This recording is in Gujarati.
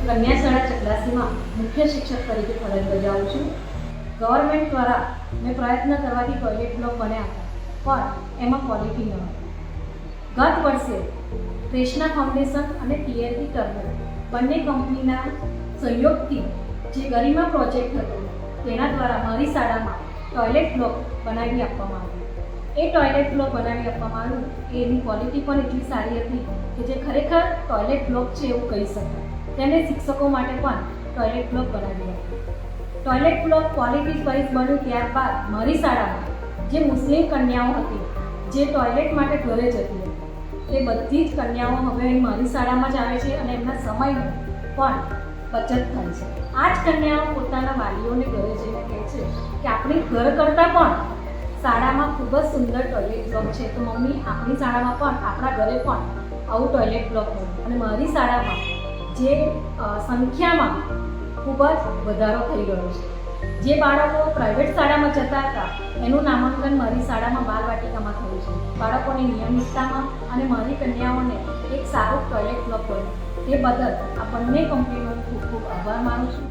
કન્યા શાળા ચકલાસીમાં મુખ્ય શિક્ષક તરીકે ફરજ બજાવું છું. ગવર્મેન્ટ દ્વારા મેં પ્રયત્ન કરવાથી ટોયલેટ બ્લોક બન્યા હતા, પણ એમાં ક્વોલિટી ન હતી. ગત વર્ષે કૃષ્ણા ફાઉન્ડેશન અને ટીએલટી ટર્બો બંને કંપનીના સહયોગથી જે ગરિમા પ્રોજેક્ટ હતો તેના દ્વારા મારી શાળામાં ટોયલેટ બ્લોક બનાવી આપવામાં આવ્યું. એ ટોયલેટ બ્લોક બનાવી આપવામાં આવ્યું એની ક્વોલિટી પણ એટલી સારી હતી કે જે ખરેખર ટોયલેટ બ્લોક છે એવું કહી શકાય. તેને શિક્ષકો માટે પણ ટોયલેટ બ્લોક બનાવી આપ્યું. ટોયલેટ બ્લોક ક્વોલિટી વાઇઝ બન્યું ત્યારબાદ મારી શાળામાં જે મુસ્લિમ કન્યાઓ હતી જે ટોયલેટ માટે ઘરે જતી હતી તે બધી જ કન્યાઓ હવે અહીં મારી શાળામાં જ આવે છે અને એમના સમયનું પણ બચત થાય છે. આ જ કન્યાઓ પોતાના વાલીઓને ઘરે જઈને કહે છે કે આપણી ઘર કરતાં પણ શાળામાં ખૂબ જ સુંદર ટોયલેટ બ્લોક છે, તો મમ્મી આપણી શાળામાં પણ આપણા ઘરે પણ આવું ટોયલેટ બ્લોક હોય. અને મારી શાળામાં જે સંખ્યામાં ખૂબ જ વધારો થઈ ગયો છે. જે બાળકો પ્રાઇવેટ શાળામાં જતા હતા એનું નામાંકન મારી શાળામાં બાલવાટિકામાં થયું છે. બાળકોની નિયમિતતામાં અને મારી કન્યાઓને એક સારો ટોયલેટ બ્લોક મળ્યો તે બદલ આ બંને કંપનીનો ખૂબ ખૂબ આભાર માનું છું.